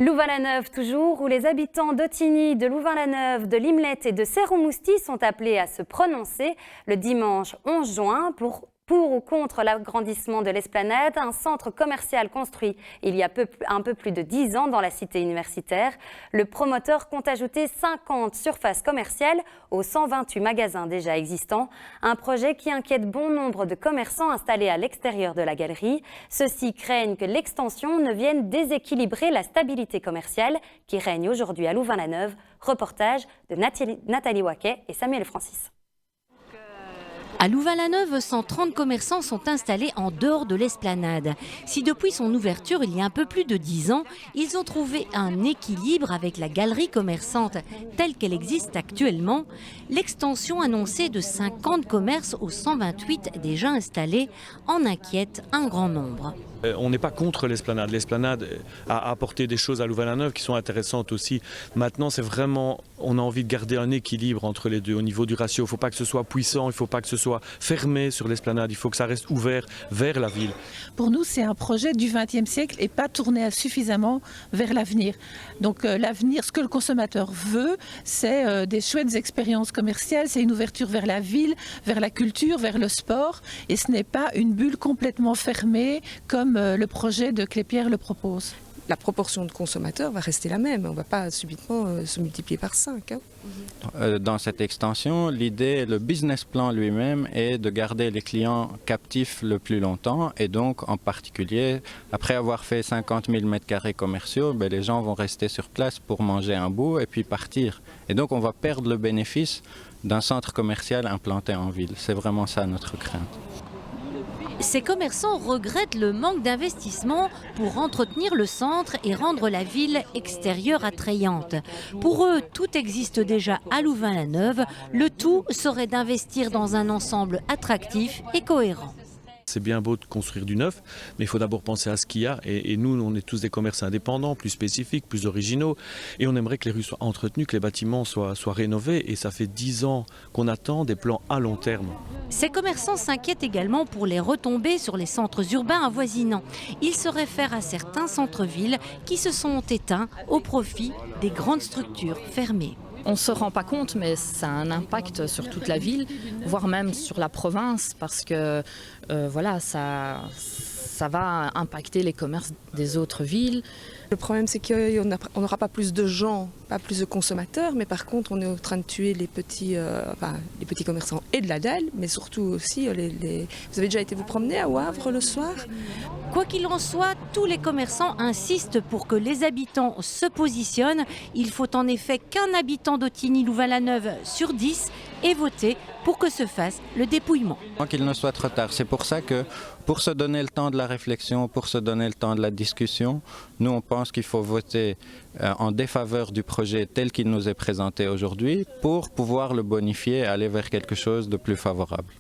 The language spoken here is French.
Louvain-la-Neuve toujours, où les habitants d'Ottignies, de Louvain-la-Neuve, de Limlette et de Serre-au-Mousti sont appelés à se prononcer le dimanche 11 juin pour ou contre l'agrandissement de l'Esplanade, un centre commercial construit il y a un peu plus de 10 ans dans la cité universitaire. Le promoteur compte ajouter 50 surfaces commerciales aux 128 magasins déjà existants. Un projet qui inquiète bon nombre de commerçants installés à l'extérieur de la galerie. Ceux-ci craignent que l'extension ne vienne déséquilibrer la stabilité commerciale qui règne aujourd'hui à Louvain-la-Neuve. Reportage de Nathalie Waquet et Samuel Francis. À Louvain-la-Neuve, 130 commerçants sont installés en dehors de l'Esplanade. Si depuis son ouverture, il y a un peu plus de 10 ans, ils ont trouvé un équilibre avec la galerie commerçante telle qu'elle existe actuellement, l'extension annoncée de 50 commerces aux 128 déjà installés en inquiète un grand nombre. On n'est pas contre l'Esplanade. L'Esplanade a apporté des choses à Louvain-la-Neuve qui sont intéressantes aussi. Maintenant, c'est vraiment, on a envie de garder un équilibre entre les deux au niveau du ratio. Il ne faut pas que ce soit puissant, il ne faut pas que ce soit fermé sur l'Esplanade. Il faut que ça reste ouvert vers la ville. Pour nous, c'est un projet du XXe siècle et pas tourné suffisamment vers l'avenir. Donc l'avenir, ce que le consommateur veut, c'est des chouettes expériences commerciales, c'est une ouverture vers la ville, vers la culture, vers le sport. Et ce n'est pas une bulle complètement fermée comme le projet de Clépierre le propose. La proportion de consommateurs va rester la même. On ne va pas subitement se multiplier par 5. Dans cette extension, l'idée, le business plan lui-même est de garder les clients captifs le plus longtemps. Et donc, en particulier, après avoir fait 50 000 m² commerciaux, les gens vont rester sur place pour manger un bout et puis partir. Et donc, on va perdre le bénéfice d'un centre commercial implanté en ville. C'est vraiment ça notre crainte. Ces commerçants regrettent le manque d'investissement pour entretenir le centre et rendre la ville extérieure attrayante. Pour eux, tout existe déjà à Louvain-la-Neuve. Le tout serait d'investir dans un ensemble attractif et cohérent. C'est bien beau de construire du neuf, mais il faut d'abord penser à ce qu'il y a. Et nous, on est tous des commerces indépendants, plus spécifiques, plus originaux. Et on aimerait que les rues soient entretenues, que les bâtiments soient rénovés. Et ça fait 10 ans qu'on attend des plans à long terme. Ces commerçants s'inquiètent également pour les retombées sur les centres urbains avoisinants. Ils se réfèrent à certains centres-villes qui se sont éteints au profit des grandes structures fermées. On ne se rend pas compte, mais ça a un impact sur toute la ville, voire même sur la province, parce que voilà, ça va impacter les commerces des autres villes. Le problème, c'est qu'on n'aura pas plus de gens, pas plus de consommateurs, mais par contre, on est en train de tuer les petits commerçants et de la dalle, mais surtout aussi, vous avez déjà été vous promener à Wavre le soir? Quoi qu'il en soit, tous les commerçants insistent pour que les habitants se positionnent. Il faut en effet qu'un habitant d'Ottignies-Louvain-la-Neuve sur 10 ait voté pour que se fasse le dépouillement. Avant qu'il ne soit trop tard, c'est pour ça que pour se donner le temps de la réflexion, pour se donner le temps de la discussion, nous on pense qu'il faut voter en défaveur du projet tel qu'il nous est présenté aujourd'hui pour pouvoir le bonifier et aller vers quelque chose de plus favorable.